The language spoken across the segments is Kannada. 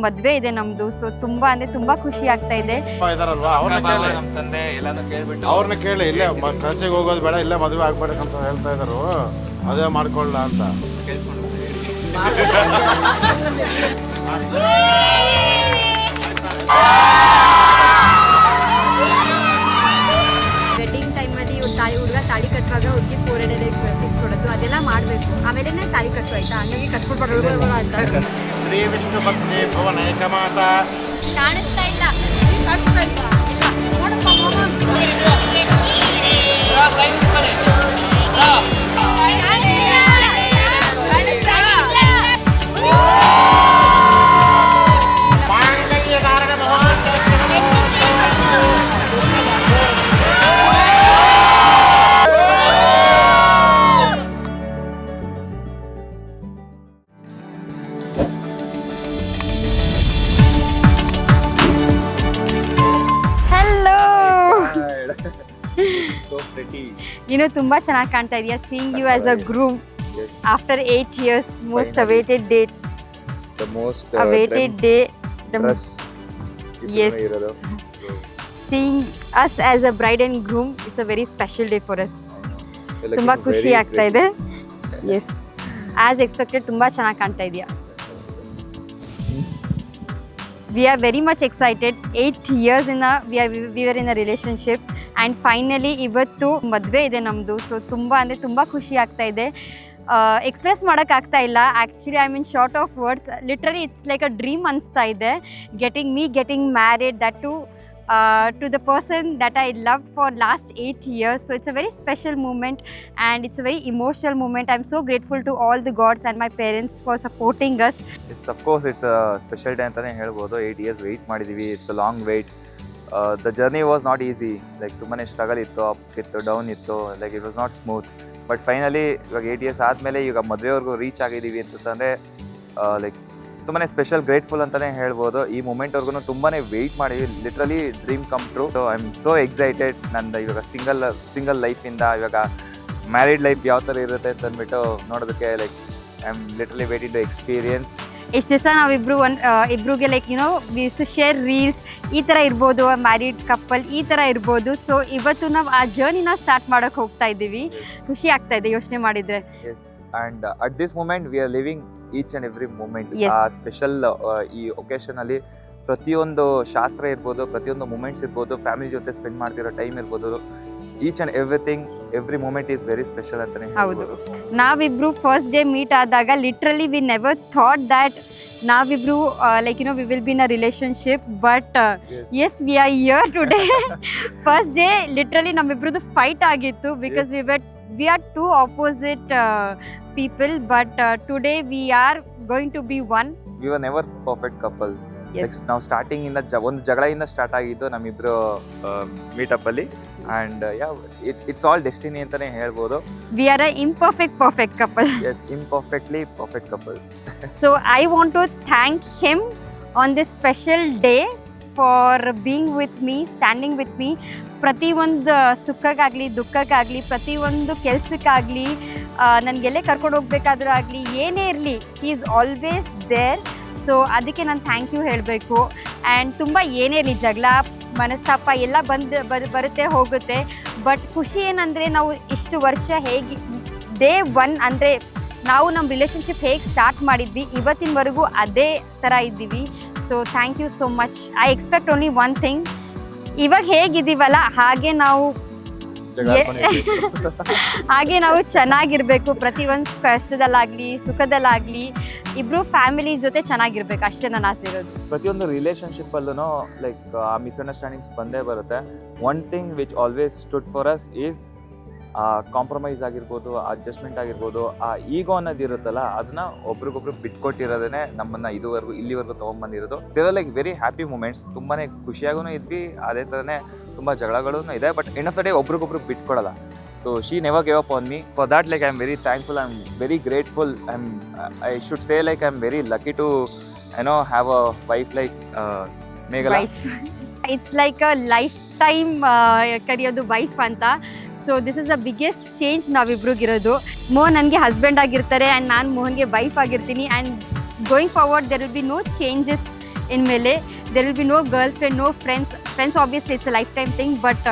ಮದ್ವೆ ಇದೆ ನಮ್ದು. ಸೊ ತುಂಬಾ ಅಂದ್ರೆ ತುಂಬಾ ಖುಷಿ ಆಗ್ತಾ ಇದೆ. ಅವ್ರನ್ನ ಕೇಳಿ ಇಲ್ಲೇ ಕಳ್ಸಿಗೆ ಹೋಗೋದು ಬೇಡ, ಇಲ್ಲೇ ಮದುವೆ ಆಗ್ಬೇಕಂತ ಹೇಳ್ತಾ ಇದಾರು. ಅದೇ ಮಾಡ್ಕೊಳ್ಳ ಅಂತ. ವೆಡ್ಡಿಂಗ್ ಟೈಮಲ್ಲಿ ಹುಡುಗ ತಾಳಿ ಕಟ್ಟುವಾಗ ಹುಡುಗಿ ಫೋರೆಡೆ ಇಸ್ಕೊಡೋದು ಅದೆಲ್ಲ ಮಾಡಬೇಕು. ಆಮೇಲೆ ತಾಳಿ ಕಟ್ಟು ಆಯ್ತಾ, ಹಂಗಾಗಿ ಕಟ್ಕೊಡ್ಬಾರ್ದು ಅಂತ. ಶ್ರೀ ವಿಷ್ಣು ಪತ್ನಿ ಭವನ ಏಕಮಾತ ಕಾಣಿಸ್ತಾ ಇಲ್ಲ. ನೀನು ತುಂಬಾ ಚೆನ್ನಾಗಿ ಕಾಣ್ತಾ ಇದೀಯ. Seeing you as a groom after 8 years, most awaited date, the most awaited day, yes, seeing us as a bride and groom, it's a very special day for us. ತುಂಬಾ ಖುಷಿ ಆಗ್ತಾ ಇದೆ. Yes, as expected ತುಂಬಾ ಚೆನ್ನಾಗಿ ಕಾಣ್ತಾ ಇದೀಯ. We are very much excited. 8 years we were in a relationship and finally ಇವತ್ತು ಮದುವೆ ಇದೆ ನಮ್ಮದು. ಸೊ ತುಂಬ ಅಂದರೆ ತುಂಬ ಖುಷಿ ಆಗ್ತಾ ಇದೆ. ಎಕ್ಸ್ಪ್ರೆಸ್ ಮಾಡೋಕ್ಕಾಗ್ತಾ ಇಲ್ಲ. Actually I mean short of words. Literally it's like a dream ಅನಿಸ್ತಾ ಇದೆ. Getting married, that to the person that I loved for last 8 years. So it's a very special moment and it's a very emotional moment. I'm so grateful to all the gods and my parents for supporting us. Yes, of course, it's a special day ಅಂತಾನೆ ಹೇಳ್ಬೋದು. 8 years ವೇಟ್ ಮಾಡಿದೀವಿ. It's a long wait. The journey was not easy. Like ತುಂಬಾನೇ ಸ್ಟ್ರಗಲ್ ಇತ್ತು, ಅಪ್ ಇತ್ತು, ಡೌನ್ ಇತ್ತು. Like it was not smooth. But finally ಇವಾಗ 8 years ಆದಮೇಲೆ ಈಗ ಮದುವೆವರೆಗೂ ರೀಚ್ ಆಗಿದ್ದೀವಿ ಅಂತಂದರೆ ಲೈಕ್ ತುಂಬಾ ಸ್ಪೆಷಲ್, ಗ್ರೇಟ್ಫುಲ್ ಅಂತಲೇ ಹೇಳ್ಬೋದು. ಈ ಮೂಮೆಂಟ್ವರೆಗೂ ತುಂಬಾ ವೆಯ್ಟ್ ಮಾಡಿದ್ವಿ. Literally dream come true. So I am so excited. ನಂದು ಇವಾಗ ಸಿಂಗಲ್ ಲೈಫಿಂದ ಇವಾಗ ಮ್ಯಾರಿಡ್ ಲೈಫ್ ಯಾವ ಥರ ಇರುತ್ತೆ ಅಂತ ಅಂದ್ಬಿಟ್ಟು ನೋಡೋದಕ್ಕೆ like I am literally waiting to experience. ಎಷ್ಟು ದಿವಸ ನಾವಿಬ್ರು ಇಬ್ರಿಗೆ like we use to share reels, ಈ ಥರ ಇರ್ಬೋದು, ಮ್ಯಾರಿಡ್ ಕಪಲ್ ಈ ಥರ ಇರ್ಬೋದು. ಸೊ ಇವತ್ತು ನಾವು ಆ ಜರ್ನಿನ ಸ್ಟಾರ್ಟ್ ಮಾಡೋಕ್ಕೆ ಹೋಗ್ತಾ ಇದ್ದೀವಿ. ಖುಷಿ ಆಗ್ತಾ ಇದೆ ಯೋಚನೆ ಮಾಡಿದರೆ. Yes, and at this moment we are living each and every moment. ಆ ಸ್ಪೆಷಲ್ ಈ ಒಕೇಶನಲ್ಲಿ ಪ್ರತಿಯೊಂದು ಶಾಸ್ತ್ರ ಇರ್ಬೋದು, ಪ್ರತಿಯೊಂದು ಮೂಮೆಂಟ್ಸ್ ಇರ್ಬೋದು, ಫ್ಯಾಮಿಲಿ ಜೊತೆ ಸ್ಪೆಂಡ್ ಮಾಡ್ತಿರೋ ಟೈಮ್ ಇರ್ಬೋದು, each and everything, every moment is very special ಅಂತಲೇ ಹೇಳ್ಬೋದು. ನಾವಿಬ್ರು ಫಸ್ಟ್ ಡೇ ಮೀಟ್ ಆದಾಗ literally we never thought that ನಾವಿಬ್ರು like we will be in a relationship. But yes, we are here today. First day literally ನಮ್ಮಿಬ್ರದ್ದು ಫೈಟ್ ಆಗಿತ್ತು because we are two opposite people, but today we are going to be one. We were never perfect couple. Yes. ನಾವು ಸ್ಟಾರ್ಟಿಂಗ್ ಇಂದ ಒಂದು ಜಗಳದಿಂದ ಸ್ಟಾರ್ಟ್ ಆಗಿದ್ದು ನಮ್ಮಿಬ್ರು ಮೀಟಪ್ ಅಲ್ಲಿ. ಅಂಡ್ ಇಟ್ಸ್ ಆಲ್ ಡೆಸ್ಟಿನಿ ಅಂತಾನೆ ಹೇಳ್ಬೋದು. We are a perfect couple. Yes, imperfectly perfect couples. So I want to thank him on this special day for being with me, standing with me. ಪ್ರತಿಯೊಂದು ಸುಖಕ್ಕಾಗಲಿ, ದುಃಖಕ್ಕಾಗಲಿ, ಪ್ರತಿಯೊಂದು ಕೆಲಸಕ್ಕಾಗಲಿ, ನನಗೆಲ್ಲೇ ಕರ್ಕೊಂಡು ಹೋಗ್ಬೇಕಾದ್ರೂ ಆಗಲಿ, ಏನೇ ಇರಲಿ, he is always there. So ಅದಕ್ಕೆ ನಾನು ಥ್ಯಾಂಕ್ ಯು ಹೇಳಬೇಕು. ಆ್ಯಂಡ್ ತುಂಬ ಏನೇ ಇರಲಿ, ಜಗಳ, ಮನಸ್ತಾಪ ಎಲ್ಲ ಬರುತ್ತೆ ಹೋಗುತ್ತೆ. ಬಟ್ ಖುಷಿ ಏನಂದರೆ ನಾವು ಇಷ್ಟು ವರ್ಷ ಹೇಗೆ ಡೇ 1 ಅಂದರೆ ನಾವು ನಮ್ಮ ರಿಲೇಷನ್ಶಿಪ್ ಹೇಗೆ ಸ್ಟಾರ್ಟ್ ಮಾಡಿದ್ವಿ ಇವತ್ತಿನವರೆಗೂ ಅದೇ ಥರ ಇದ್ದೀವಿ. So thank you so much. I expect only one thing, ಇವಾಗ ಹೇಗಿದ್ದೀವಲ್ಲ ಹಾಗೆ ನಾವು ಚೆನ್ನಾಗಿರ್ಬೇಕು. ಪ್ರತಿಯೊಂದು ಕಷ್ಟದಲ್ಲಾಗಲಿ ಸುಖದಲ್ಲಾಗಲಿ ಇಬ್ರು ಫ್ಯಾಮಿಲಿ ಜೊತೆ ಚೆನ್ನಾಗಿರ್ಬೇಕು, ಅಷ್ಟೇ ನನ್ನ ಆಸೆ ಇರೋದು. ಪ್ರತಿಯೊಂದು ರಿಲೇಶನ್ಶಿಪ್ ಅಲ್ಲೂ ಲೈಕ್ ಆ ಮಿಸ್ಅಂಡರ್ಸ್ಟ್ಯಾಂಡಿಂಗ್ಸ್ ಬಂದೇ ಬರುತ್ತೆ. One thing which always stood for us is compromise ಆಗಿರ್ಬೋದು, ಅಡ್ಜಸ್ಟ್ಮೆಂಟ್ ಆಗಿರ್ಬೋದು. ಆ ಈಗೋ ಅನ್ನೋದು ಇರುತ್ತಲ್ಲ, ಅದನ್ನ ಒಬ್ರಿಗೊಬ್ರು ಬಿಟ್ಕೊಟ್ಟಿರೋದೇ ನಮ್ಮನ್ನ ಇಲ್ಲಿವರೆಗೂ ತೊಗೊಂಡ್ಬಂದಿರೋದು. There are like very happy moments. ತುಂಬಾ ಖುಷಿಯಾಗೂ ಇದ್ವಿ, ಅದೇ ಥರನೇ ತುಂಬ ಜಗಳಗಳೂ ಇದೆ. But end of the day ಒಬ್ರಿಗೊಬ್ರು ಬಿಟ್ಕೊಡಲ್ಲ. So she never gave up on me. For that like I am very thankful, I am very grateful. I should say like I am very lucky to have a wife like Meghala. It's like a life time ಕರೆಯೋದು ವೈಫ್ ಅಂತ. So this is the biggest change ನಾವಿಬ್ರಿಗಿರೋದು. ಮೋಹನ್ ನನಗೆ ಹಸ್ಬೆಂಡ್ ಆಗಿರ್ತಾರೆ ಆ್ಯಂಡ್ ನಾನು ಮೋಹನ್ಗೆ ವೈಫ್ ಆಗಿರ್ತೀನಿ. And going forward there will be no changes ಇನ್ಮೇಲೆ. There will be no girlfriend, no friends. Friends obviously it's a lifetime thing, but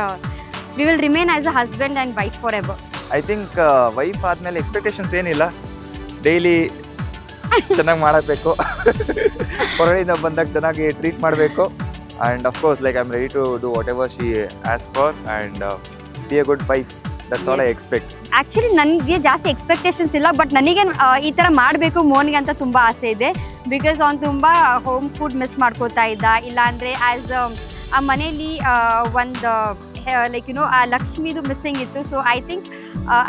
we will remain as a husband and wife forever. I think wife ಆದಮೇಲೆ ಎಕ್ಸ್ಪೆಕ್ಟೇಷನ್ಸ್ ಏನಿಲ್ಲ, ಡೈಲಿ ಚೆನ್ನಾಗಿ ಮಾಡಬೇಕು, ಹೊರಗಡೆಯಿಂದ ಬಂದಾಗ ಚೆನ್ನಾಗಿ ಟ್ರೀಟ್ ಮಾಡಬೇಕು, and of course like I am ready to do whatever she ಆಸ್ for and be a good wife. That's all I expect. Actually ನನಗೆ ಜಾಸ್ತಿ ಎಕ್ಸ್ಪೆಕ್ಟೇಷನ್ಸ್ ಇಲ್ಲ, ಬಟ್ ನನಗೆ ಈ ಥರ ಮಾಡಬೇಕು ಮೋನಿಗೆ ಅಂತ ತುಂಬ ಆಸೆ ಇದೆ. ಬಿಕಾಸ್ ಅವ್ನು ತುಂಬ ಹೋಮ್ ಫುಡ್ ಮಿಸ್ ಮಾಡ್ಕೋತಾ ಇದ್ದ, ಇಲ್ಲಾಂದರೆ ಆ್ಯಸ್ ಆ ಮನೇಲಿ ಒಂದು ಲೈಕ್ ಆ ಲಕ್ಷ್ಮಿದು ಮಿಸ್ಸಿಂಗ್ ಇತ್ತು. So I think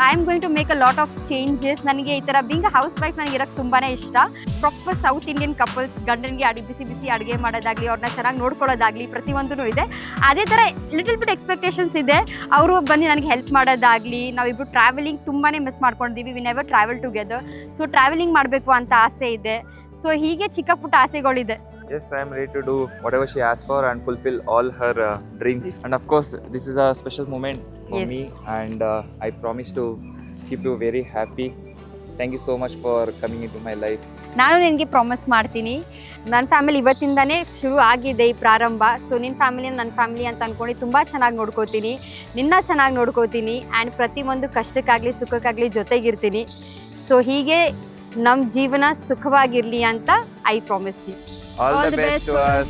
I am going to make a lot of changes. ನನಗೆ ಈ ಥರ ಬೀಂಗ್ ಹೌಸ್ ವೈಫ್ ನನಗೆ ಇರೋಕ್ಕೆ ತುಂಬಾ ಇಷ್ಟ. ಪ್ರಾಪರ್ ಸೌತ್ ಇಂಡಿಯನ್ ಕಪಲ್ಸ್ ಗಂಡನಿಗೆ ಬಿಸಿ ಬಿಸಿ ಅಡುಗೆ ಮಾಡೋದಾಗಲಿ, ಅವ್ರನ್ನ ಚೆನ್ನಾಗಿ ನೋಡ್ಕೊಳ್ಳೋದಾಗಲಿ ಪ್ರತಿಯೊಂದೂ ಇದೆ. ಅದೇ ಥರ ಲಿಟಲ್ ಬಿಟ್ ಎಕ್ಸ್ಪೆಕ್ಟೇಷನ್ಸ್ ಇದೆ. ಅವರು ಬಂದು ನನಗೆ ಹೆಲ್ಪ್ ಮಾಡೋದಾಗಲಿ, ನಾವಿಬ್ಬರು ಟ್ರಾವೆಲಿಂಗ್ ತುಂಬಾ ಮಿಸ್ ಮಾಡ್ಕೊಂಡಿದ್ದೀವಿ. We never travel together. So travelling ಮಾಡಬೇಕು ಅಂತ ಆಸೆ ಇದೆ. ಸೊ ಹೀಗೆ ಚಿಕ್ಕ ಪುಟ್ಟ ಆಸೆಗಳಿದೆ. Yes, I am ready to do whatever she asks for and fulfill all her dreams. And of course, this is a special moment for Yes. me, and I promise to keep you very happy. Thank you so much for coming into my life. ನಾನು ನಿನಗೆ ಪ್ರಾಮಿಸ್ ಮಾಡ್ತೀನಿ, ನನ್ನ ಫ್ಯಾಮಿಲಿ ಇವತ್ತಿಂದನೇ ಶುರು ಆಗಿದೆ ಈ ಪ್ರಾರಂಭ. ಸೊ ನಿನ್ನ ಫ್ಯಾಮಿಲಿನ ನನ್ನ ಫ್ಯಾಮಿಲಿ ಅಂತ ಅಂದ್ಕೊಂಡು ತುಂಬ ಚೆನ್ನಾಗಿ ನೋಡ್ಕೋತೀನಿ, ನಿನ್ನ ಚೆನ್ನಾಗಿ ನೋಡ್ಕೋತೀನಿ, ಆ್ಯಂಡ್ ಪ್ರತಿಯೊಂದು ಕಷ್ಟಕ್ಕಾಗಲಿ ಸುಖಕ್ಕಾಗಲಿ ಜೊತೆಗಿರ್ತೀನಿ. ಸೊ ಹೀಗೆ ನಮ್ಮ ಜೀವನ ಸುಖವಾಗಿರಲಿ ಅಂತ I promise you. All the best to us.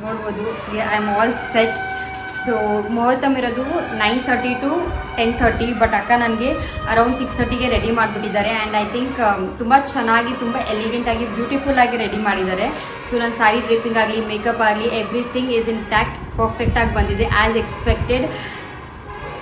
ನೋಡ್ಬೋದು, I am all set. So ಮುಹೂರ್ತಮ್ ಇರೋದು 9:30 to 10:30, ಬಟ್ ಅಕ್ಕ ನನಗೆ ಅರೌಂಡ್ 6:30ಗೆ ರೆಡಿ ಮಾಡಿಬಿಟ್ಟಿದ್ದಾರೆ. ಆ್ಯಂಡ್ ಐ ಥಿಂಕ್ ತುಂಬ ಚೆನ್ನಾಗಿ, ತುಂಬ ಎಲಿಗೆಂಟಾಗಿ, ಬ್ಯೂಟಿಫುಲ್ಲಾಗಿ ರೆಡಿ ಮಾಡಿದ್ದಾರೆ. ಸೊ ನನ್ನ ಸ್ಯಾರಿ ಡ್ರಿಪ್ಪಿಂಗ್ ಆಗಲಿ, ಮೇಕಪ್ ಆಗಲಿ, ಎವ್ರಿಥಿಂಗ್ ಈಸ್ ಇನ್ ಟ್ಯಾಕ್ಟ್ ಪರ್ಫೆಕ್ಟಾಗಿ ಬಂದಿದೆ ಆ್ಯಸ್ ಎಕ್ಸ್ಪೆಕ್ಟೆಡ್.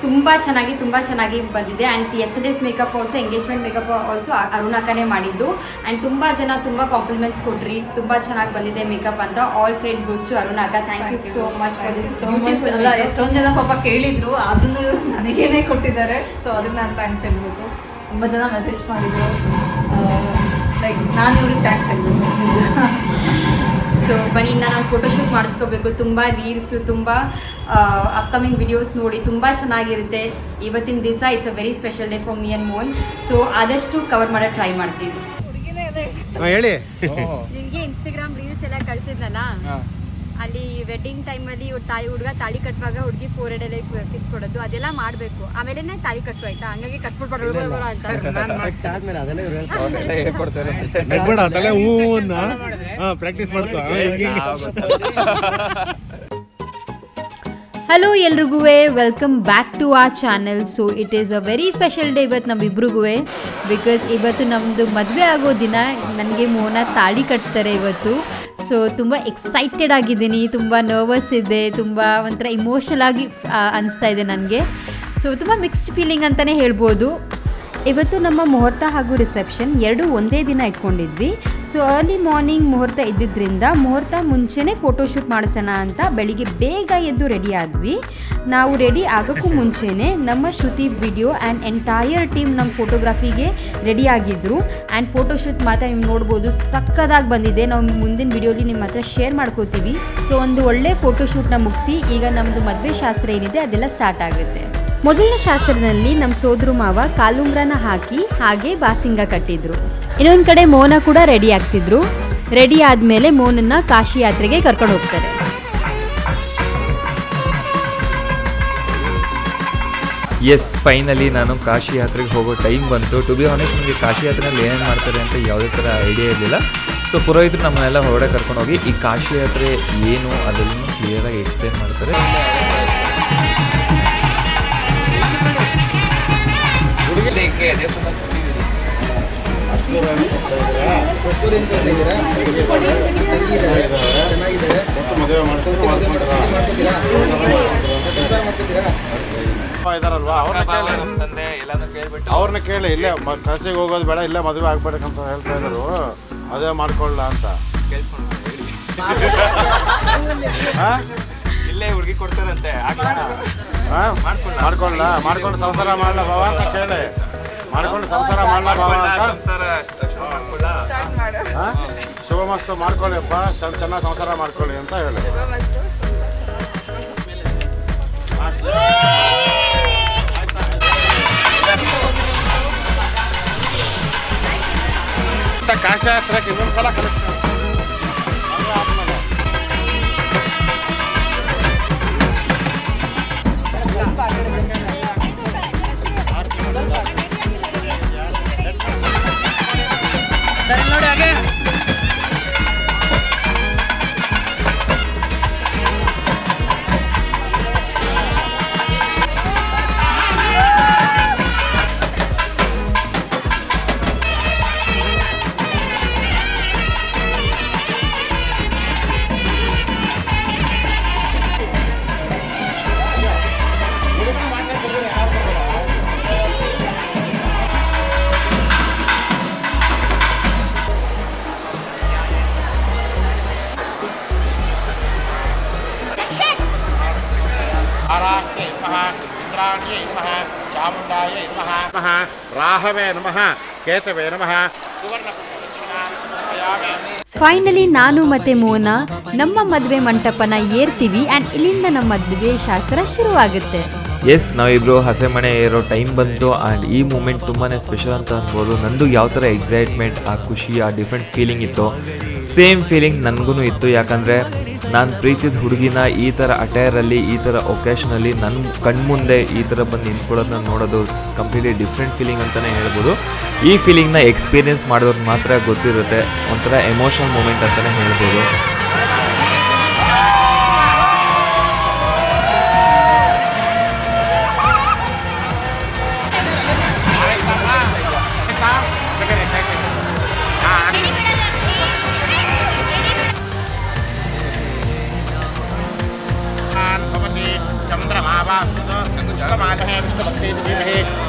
ತುಂಬ ಚೆನ್ನಾಗಿ ಬಂದಿದೆ. And yesterday's makeup also, engagement makeup also Arun ಅಕ್ಕನೇ ಮಾಡಿದ್ದು. ಆ್ಯಂಡ್ ತುಂಬ ಜನ ತುಂಬ ಕಾಂಪ್ಲಿಮೆಂಟ್ಸ್ ಕೊಟ್ರಿ, ತುಂಬ ಚೆನ್ನಾಗಿ ಬಂದಿದೆ ಮೇಕಪ್ ಅಂತ. All credit goes to Arun ಅಕ್ಕ. Thank you so much for this. So much. ಅಲ್ಲ, ಎಷ್ಟೊಂದು ಜನ ಪಾಪ ಕೇಳಿದ್ರು, ಆದ್ರೂ ನನಗೇನೆ ಕೊಟ್ಟಿದ್ದಾರೆ. ಸೊ ಅದಕ್ಕೆ ನಾನು ಥ್ಯಾಂಕ್ಸ್ ಹೇಳ್ಬೇಕು. ತುಂಬ ಜನ ಮೆಸೇಜ್ ಮಾಡಿದ್ರು, ಲೈಕ್ ನಾನು ಇವ್ರಿಗೆ ಥ್ಯಾಂಕ್ಸ್ ಹೇಳ್ಬೇಕು. ಸೊ ಬನ್ನಿ, ಇನ್ನು ನಾನು ಫೋಟೋಶೂಟ್ ಮಾಡಿಸ್ಕೋಬೇಕು. ತುಂಬ ರೀಲ್ಸು, ತುಂಬ ಅಪ್ಕಮಿಂಗ್ ವಿಡಿಯೋಸ್ ನೋಡಿ, ತುಂಬ ಚೆನ್ನಾಗಿರುತ್ತೆ. ಇವತ್ತಿನ ದಿವಸ it's a very special day for me and Mohan. So ಆದಷ್ಟು ಕವರ್ ಮಾಡೋಕ್ಕೆ ಟ್ರೈ ಮಾಡ್ತೀವಿ. ಹೇಳಿ. ನಿನಗೆ ಇನ್ಸ್ಟಾಗ್ರಾಮ್ ರೀಲ್ಸ್ ಎಲ್ಲ ಕಳಿಸಿದ್ನಲ್ಲ, ಅಲ್ಲಿ ವೆಡ್ಡಿಂಗ್ ಟೈಮಲ್ಲಿ ಹುಡುಗ ತಾಳಿ ಕಟ್ಟುವಾಗ ಹುಡುಗಿ ಫೋರೆಡ್ ಎಲ್ಲ ಕಿಸ್ಕೊಡೋದು ಅದೆಲ್ಲ ಮಾಡಬೇಕು. ಆಮೇಲೆ ತಾಳಿ ಕಟ್ಟು ಆಯ್ತಾ, ಹಂಗಾಗಿ ಕಟ್ಬಿಡ್ಬಾರ್ದು ಅಂತ. ಪ್ರಾಕ್ಟೀಸ್ ಮಾಡ್ಕೋ. ಹಲೋ ಎಲ್ರಿಗೂ welcome back to our channel. So it is a very special day ಇವತ್ತು ನಮ್ಮಿಬ್ರಿಗೂ, ಬಿಕಾಸ್ ಇವತ್ತು ನಮ್ಮದು ಮದುವೆ ಆಗೋ ದಿನ. ನನಗೆ ಮೋಹನ ತಾಳಿ ಕಟ್ತಾರೆ ಇವತ್ತು. ಸೊ ತುಂಬ ಎಕ್ಸೈಟೆಡ್ ಆಗಿದ್ದೀನಿ, ತುಂಬ ನರ್ವಸ್ ಇದೆ, ತುಂಬ ಒಂಥರ ಇಮೋಷನಲ್ ಆಗಿ ಅನಿಸ್ತಾ ಇದೆ ನನಗೆ. ಸೊ ತುಂಬ ಮಿಕ್ಸ್ಡ್ ಫೀಲಿಂಗ್ ಅಂತಲೇ ಹೇಳ್ಬೋದು. ಇವತ್ತು ನಮ್ಮ ಮುಹೂರ್ತ ಹಾಗೂ ರಿಸೆಪ್ಷನ್ ಎರಡೂ ಒಂದೇ ದಿನ ಇಟ್ಕೊಂಡಿದ್ವಿ. ಸೊ ಅರ್ಲಿ ಮಾರ್ನಿಂಗ್ ಮುಹೂರ್ತ ಇದ್ದಿದ್ದರಿಂದ ಮುಹೂರ್ತ ಮುಂಚೆನೇ ಫೋಟೋಶೂಟ್ ಮಾಡಿಸೋಣ ಅಂತ ಬೆಳಿಗ್ಗೆ ಬೇಗ ಎದ್ದು ರೆಡಿ ಆದ್ವಿ. ನಾವು ರೆಡಿ ಆಗೋಕ್ಕೂ ಮುಂಚೆನೇ ನಮ್ಮ ಶ್ರುತಿ ವಿಡಿಯೋ ಆ್ಯಂಡ್ ಎಂಟೈರ್ ಟೀಮ್ ನಮ್ಮ ಫೋಟೋಗ್ರಫಿಗೆ ರೆಡಿ ಆಗಿದ್ದರು. ಆ್ಯಂಡ್ ಫೋಟೋಶೂಟ್ ಮಾತ್ರ ನೀವು ನೋಡ್ಬೋದು, ಸಕ್ಕದಾಗಿ ಬಂದಿದೆ. ನಾವು ಮುಂದಿನ ವಿಡಿಯೋಲಿ ನಿಮ್ಮ ಹತ್ರ ಶೇರ್ ಮಾಡ್ಕೋತೀವಿ. ಸೊ ಒಂದು ಒಳ್ಳೆ ಫೋಟೋಶೂಟ್ನ ಮುಗಿಸಿ ಈಗ ನಮ್ಮದು ಮದುವೆ ಶಾಸ್ತ್ರ ಏನಿದೆ ಅದೆಲ್ಲ ಸ್ಟಾರ್ಟ್ ಆಗುತ್ತೆ. ಮೊದಲನೇ ಶಾಸ್ತ್ರದಲ್ಲಿ ನಮ್ಮ ಸೋದರ ಮಾವ ಕಾಲುಂಗ್ರನ ಹಾಕಿ ಹಾಗೆ ಬಾಸಿಂಗ ಕಟ್ಟಿದ್ರು. ಇನ್ನೊಂದು ಕಡೆ ಮೋಹನ ಕೂಡ ರೆಡಿ ಆಗ್ತಿದ್ರು. ರೆಡಿ ಆದಮೇಲೆ ಮೋಹನನ್ನ ಕಾಶಿ ಯಾತ್ರೆಗೆ ಕರ್ಕೊಂಡು ಹೋಗ್ತಾರೆ. ಎಸ್, ಫೈನಲಿ ನಾನು ಕಾಶಿ ಯಾತ್ರೆಗೆ ಹೋಗೋ ಟೈಮ್ ಬಂತು. ಟು ಬಿ ಆನೆಸ್ಟ್, ನನಗೆ ಕಾಶಿ ಯಾತ್ರೆಯಲ್ಲಿ ಏನೇನು ಮಾಡ್ತಾರೆ ಅಂತ ಯಾವುದೇ ಥರ ಐಡಿಯಾ ಇರಲಿಲ್ಲ. ಸೊ ಪುರೋಹಿತರು ನಮ್ಮನ್ನೆಲ್ಲ ಹೊರಗಡೆ ಕರ್ಕೊಂಡೋಗಿ ಈ ಕಾಶಿ ಯಾತ್ರೆ ಏನು ಅದನ್ನು ಕ್ಲಿಯರಾಗಿ ಎಕ್ಸ್ಪ್ಲೇನ್ ಮಾಡ್ತಾರೆ. ಮದುವೆ ಮಾಡ್ತಾರೆ. ಇದಾರಲ್ವಾ ಅವ್ರನ್ನ ಕೇಳಿ, ನಮ್ಮ ತಂದೆ ಎಲ್ಲಾನು ಕೇಳ್ಬಿಟ್ಟು ಅವ್ರನ್ನ ಕೇಳಿ ಇಲ್ಲೇ ಕಾಶಿಗೆ ಹೋಗೋದು ಬೇಡ, ಇಲ್ಲೇ ಮದುವೆ ಆಗ್ಬೇಕಂತ ಹೇಳ್ತಾ ಇದ್ರು. ಅದೇ ಮಾಡ್ಕೊಳ್ಳ ಅಂತ. ಹಾ? ಇಲ್ಲೇ ಹುಡುಗಿ ಕೊಡ್ತಾರಂತೆ ಹಾ? ಮಾಡ್ಕೊಂಡು ಸಂಸಾರ ಮಾಡ್ಲ ಬಾವ ಅಂತ ಕೇಳಿ. ಮಾಡ್ಕೊಂಡು ಸಂಸಾರ ಮಾಡ್ಲ ಬಾವ ಅಂತ. ಹಾ? ಶುಭ ಮಸ್ತು ಮಾಡ್ಕೊಳ್ಳಿಪ್ಪ, ಚೆನ್ನಾಗಿ ಸಂಸಾರ ಮಾಡ್ಕೊಳ್ಳಿ ಅಂತ ಹೇಳಿ. ಕಾಶಿ ಯಾತ್ರೆಗೆ ಇನ್ನೊಂದು ಸಲ ಕಲಿಸ್ತಾರೆ. ಇಂದ್ರಾಣ್ಯೈ ನಮಃ, ಚಾಮುಂಡಾಯೈ ನಮಃ, ರಾಹವೇ ನಮಃ, ಕೇತವೇ ನಮಃ. ಫೈನಲಿ ನಾನು ಮತ್ತು ಮೋನಾ ನಮ್ಮ ಮದುವೆ ಮಂಟಪನ ಏರ್ತೀವಿ ಆ್ಯಂಡ್ ಇಲ್ಲಿಂದ ನಮ್ಮ ಮದುವೆ ಶಾಸ್ತ್ರ ಶುರುವಾಗುತ್ತೆ. ಎಸ್, ನಾವಿಬ್ಬರು ಹಸೆಮಣೆ ಏರೋ ಟೈಮ್ ಬಂತು ಆ್ಯಂಡ್ ಈ ಮೂಮೆಂಟ್ ತುಂಬಾ ಸ್ಪೆಷಲ್ ಅಂತ ಅನ್ಬೋದು. ನಂದು ಯಾವ ಥರ ಎಕ್ಸೈಟ್ಮೆಂಟ್, ಆ ಖುಷಿ, ಆ ಡಿಫ್ರೆಂಟ್ ಫೀಲಿಂಗ್ ಇತ್ತು, ಸೇಮ್ ಫೀಲಿಂಗ್ ನನಗೂ ಇತ್ತು. ಯಾಕಂದರೆ ನಾನು ಪ್ರೀತಿಸಿದ ಹುಡುಗಿನ ಈ ಥರ ಅಟೈರಲ್ಲಿ, ಈ ಥರ ಒಕೇಶನಲ್ಲಿ ನನ್ನ ಕಣ್ಮುಂದೆ ಈ ಥರ ಬಂದು ನಿಂತ್ಕೊಳ್ಳೋದನ್ನ ನೋಡೋದು ಕಂಪ್ಲೀಟ್ಲಿ ಡಿಫ್ರೆಂಟ್ ಫೀಲಿಂಗ್ ಅಂತಲೇ ಹೇಳ್ಬೋದು. ಈ ಫೀಲಿಂಗ್ನ ಎಕ್ಸ್ಪೀರಿಯೆನ್ಸ್ ಮಾಡೋರಿಗೆ ಮಾತ್ರ ಗೊತ್ತಿರುತ್ತೆ. ಒಂಥರ ಎಮೋಷನಲ್ ಮೂಮೆಂಟ್ ಅಂತಲೇ ಹೇಳ್ಬೋದು.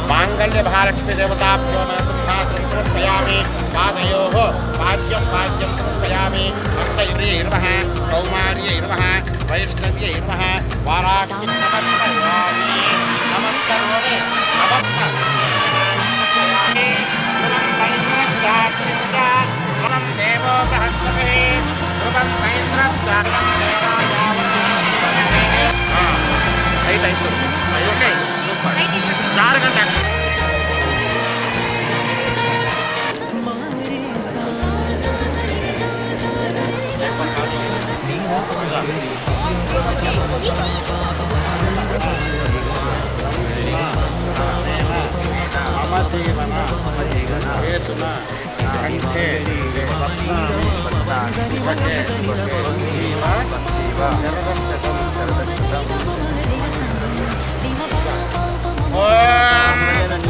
मांगल्य महालक्ष्मी देवताभ्यो सिंहासनं समर्पयामि. पादयोः पाद्यं समर्पयामि. हस्तयोर्यै नमः, कौमार्यै नमः, वैष्णव्यै नमः, वाराह्यै समर्पयामि. नमस्करोमि नमः देवो बृहस्पतिः ध्रुवं ओके 4 घंटे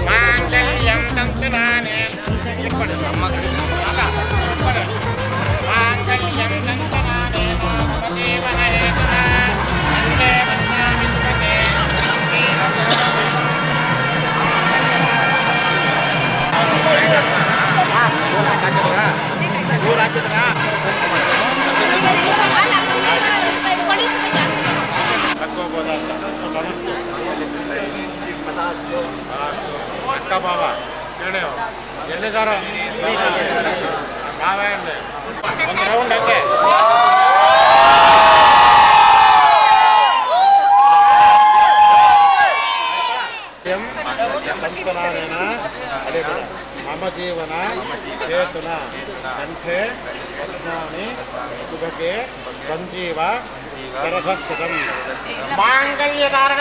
मांगल्यं तन्तुनाने मांगल्यं तन्तुनाने देवहेतुना देवस्नामित्पते दूर हाकिद्रा ಅಕ್ಕ ಬಾವ ಹೇಳಿ ಎಲ್ಲಿದ್ದಾರೋ ಬಾವ ಹೇಳಿ ಒಂದು ರೌಂಡ್ ಹಂಗೆ मम जीवन हेतुना कंठे पद्मानि सुभगे संजीव सरधस्थितम् मांगल्यधारण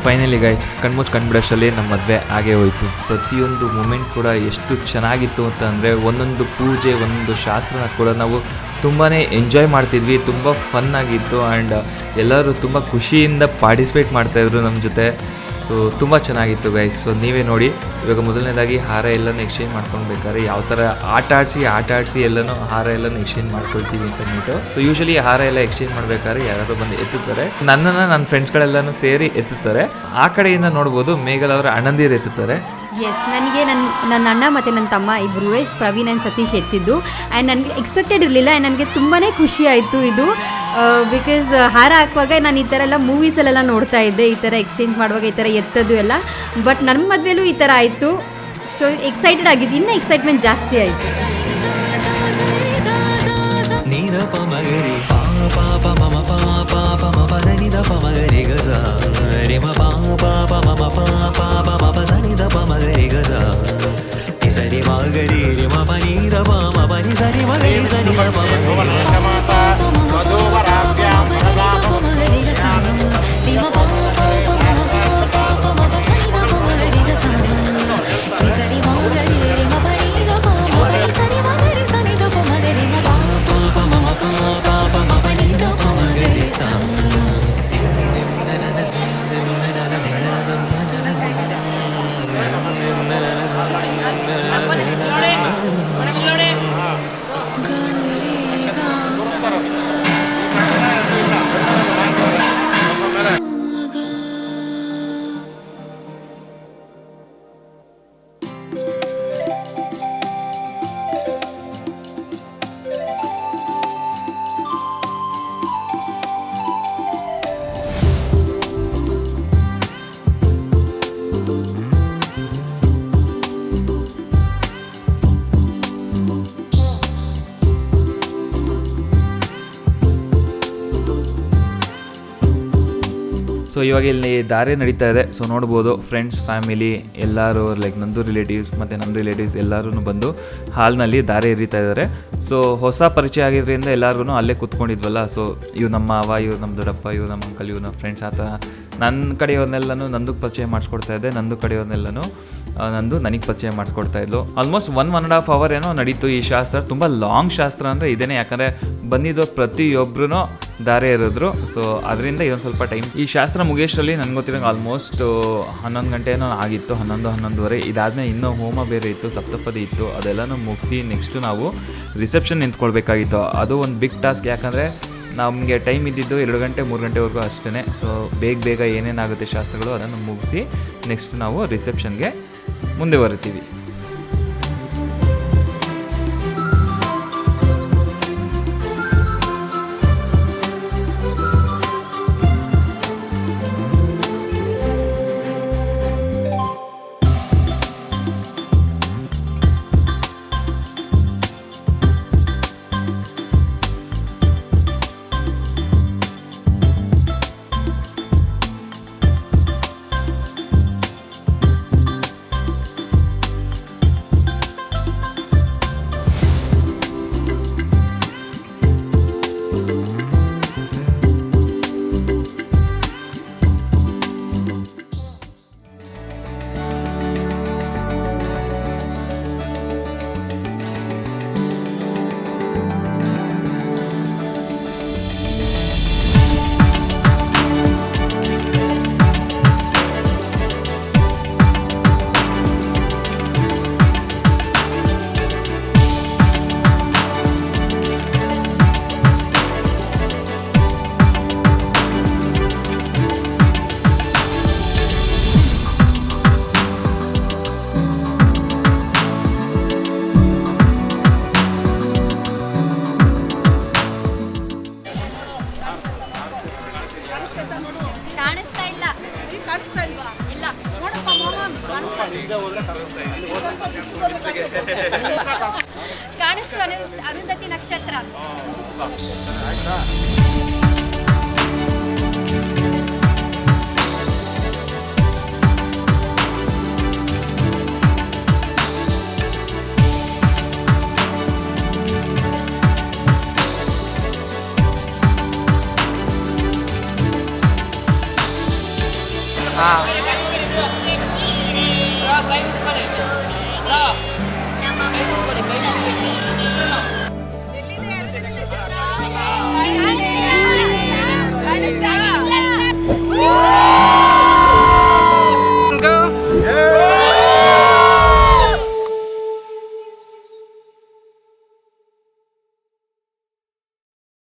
ಫೈನಲಿ ಗೈಸ್ ಕಣ್ಮುಚ್ಚು ಕಂಡುಬಿಡೋಷ್ಟರಲ್ಲಿ ನಮ್ಮ ಮದುವೆ ಆಗೇ ಹೋಯಿತು. ಪ್ರತಿಯೊಂದು ಮೂಮೆಂಟ್ ಕೂಡ ಎಷ್ಟು ಚೆನ್ನಾಗಿತ್ತು ಅಂತಂದರೆ ಒಂದೊಂದು ಪೂಜೆ ಒಂದೊಂದು ಶಾಸ್ತ್ರನ ಕೂಡ ನಾವು ತುಂಬಾ ಎಂಜಾಯ್ ಮಾಡ್ತಿದ್ವಿ. ತುಂಬ ಫನ್ ಆಗಿತ್ತು ಆ್ಯಂಡ್ ಎಲ್ಲರೂ ತುಂಬ ಖುಷಿಯಿಂದ ಪಾರ್ಟಿಸಿಪೇಟ್ ಮಾಡ್ತಾಯಿದ್ರು ನಮ್ಮ ಜೊತೆ. ಸೊ ತುಂಬ ಚೆನ್ನಾಗಿತ್ತು ಗೈಸ್. ಸೊ ನೀವೇ ನೋಡಿ, ಇವಾಗ ಮೊದಲನೇದಾಗಿ ಹಾರ ಎಲ್ಲನೂ ಎಕ್ಸ್ಚೇಂಜ್ ಮಾಡ್ಕೊಳ್ಬೇಕಾದ್ರೆ ಯಾವ ಥರ ಆಟ ಆಡಿಸಿ ಎಲ್ಲನೂ ಹಾರ ಎಲ್ಲನೂ ಎಕ್ಸ್ಚೇಂಜ್ ಮಾಡ್ಕೊಳ್ತೀವಿ ಅಂತ ಅಂದ್ಬಿಟ್ಟು. ಸೊ ಯೂಶಲಿ ಹಾರ ಎಲ್ಲ ಎಕ್ಸ್ಚೇಂಜ್ ಮಾಡಬೇಕಾದ್ರೆ ಯಾರು ಬಂದು ಎತ್ತುತ್ತಾರೆ, ನನ್ನನ್ನು ನನ್ನ ಫ್ರೆಂಡ್ಸ್ಗಳೆಲ್ಲನೂ ಸೇರಿ ಎತ್ತುತ್ತಾರೆ. ಆ ಕಡೆಯಿಂದ ನೋಡ್ಬೋದು ಮೇಘಲ್ ಅವರ ಅಣ್ಣಂದಿರು ಎತ್ತುತ್ತಾರೆ. ಎಸ್, ನನಗೆ ನನ್ನ ಅಣ್ಣ ಮತ್ತು ನನ್ನ ತಮ್ಮ ಇಬ್ಬರೂ ಪ್ರವೀಣ್ ಆ್ಯಂಡ್ ಸತೀಶ್ ಎತ್ತಿದ್ದು. ಆ್ಯಂಡ್ ನನಗೆ ಎಕ್ಸ್ಪೆಕ್ಟೆಡ್ ಇರಲಿಲ್ಲ ಆ್ಯಂಡ್ ನನಗೆ ತುಂಬಾ ಖುಷಿ ಆಯಿತು ಇದು. ಬಿಕಾಸ್ ಹಾರ ಹಾಕುವಾಗ ನಾನು ಈ ಥರ ಎಲ್ಲ ಮೂವೀಸಲ್ಲೆಲ್ಲ ನೋಡ್ತಾ ಇದ್ದೆ, ಈ ಥರ ಎಕ್ಸ್ಚೇಂಜ್ ಮಾಡುವಾಗ ಈ ಥರ ಎತ್ತೋದು ಎಲ್ಲ. ಬಟ್ ನನ್ನ ಮದುವೆಲೂ ಈ ಥರ ಆಯಿತು. ಸೊ ಎಕ್ಸೈಟೆಡ್ ಆಗಿದ್ದು, ಇನ್ನೂ ಎಕ್ಸೈಟ್ಮೆಂಟ್ ಜಾಸ್ತಿ ಆಯಿತು. ಸೊ ಇವಾಗ ಇಲ್ಲಿ ದಾರಿ ನಡೀತಾ ಇದೆ. ಸೊ ನೋಡ್ಬೋದು ಫ್ರೆಂಡ್ಸ್, ಫ್ಯಾಮಿಲಿ ಎಲ್ಲರೂ, ಲೈಕ್ ನಂದು ರಿಲೇಟಿವ್ಸ್ ಮತ್ತು ನಮ್ಮ ರಿಲೇಟಿವ್ಸ್ ಎಲ್ಲರೂ ಬಂದು ಹಾಲ್ನಲ್ಲಿ ದಾರಿ ಎರಿತಾ ಇದ್ದಾರೆ. ಸೊ ಹೊಸ ಪರಿಚಯ ಆಗಿದ್ದರಿಂದ ಎಲ್ಲರಿಗೂ ಅಲ್ಲೇ ಕೂತ್ಕೊಂಡಿದ್ವಲ್ಲ. ಸೊ ಇವು ನಮ್ಮ ಮಾವ, ಇವ್ರು ನಮ್ಮ ದೊಡ್ಡಪ್ಪ, ಇವ್ರು ನಮ್ಮ ಅಂಕಲ್, ಇವ್ರು ನಮ್ಮ ಫ್ರೆಂಡ್ಸ್. ಆ ಥರ ನನ್ನ ಕಡೆಯವ್ರನ್ನೆಲ್ಲನೂ ನಂದಕ್ಕೆ ಪರಿಚಯ ಮಾಡಿಸ್ಕೊಡ್ತಾ ಇದ್ದೆ, ನಂದು ಕಡೆಯವ್ರನ್ನೆಲ್ಲನೂ ನಂದು ನನಗೆ ಪರಿಚಯ ಮಾಡಿಸ್ಕೊಡ್ತಾ ಇದ್ಲು. ಆಲ್ಮೋಸ್ಟ್ 1.5 hour ಏನೋ ನಡೀತು ಈ ಶಾಸ್ತ್ರ. ತುಂಬ ಲಾಂಗ್ ಶಾಸ್ತ್ರ ಅಂದರೆ ಇದೇನೆ, ಯಾಕಂದರೆ ಬಂದಿದ್ದು ಪ್ರತಿಯೊಬ್ಬರೂ ದಾರೆ ಇರಿದ್ರು. ಸೊ ಅದರಿಂದ ಇದೊಂದು ಸ್ವಲ್ಪ ಟೈಮ್. ಈ ಶಾಸ್ತ್ರ ಮುಗಿಯೋಷ್ಟರಲ್ಲಿ ನನಗೆ ಗೊತ್ತಿರೋಂಗೆ ಆಲ್ಮೋಸ್ಟ್ 11 ಗಂಟೆ ಏನೋ ಆಗಿತ್ತು, 11-11:30. ಇದಾದಮೇಲೆ ಇನ್ನೂ ಹೋಮ ಬೇರೆ ಇತ್ತು, ಸಪ್ತಪದಿ ಇತ್ತು, ಅದೆಲ್ಲನೂ ಮುಗಿಸಿ ನೆಕ್ಸ್ಟು ನಾವು ರಿಸೆಪ್ಷನ್ ನಿಂತ್ಕೊಳ್ಬೇಕಾಗಿತ್ತು. ಅದು ಒಂದು ಬಿಗ್ ಟಾಸ್ಕ್, ಯಾಕಂದರೆ ನಮಗೆ ಟೈಮ್ ಇದ್ದಿದ್ದು 2 ಗಂಟೆ 3 ಗಂಟೆವರೆಗೂ ಅಷ್ಟೇ. ಸೊ ಬೇಗ ಏನೇನಾಗುತ್ತೆ ಶಾಸ್ತ್ರಗಳು ಅದನ್ನು ಮುಗಿಸಿ ನೆಕ್ಸ್ಟ್ ನಾವು ರಿಸೆಪ್ಷನ್ಗೆ ಮುಂದೆ ಬರ್ತೀವಿ. ಕಾಣಿಸ್ತು ಅರುಂಧತಿ ನಕ್ಷತ್ರ. ಹಾಂ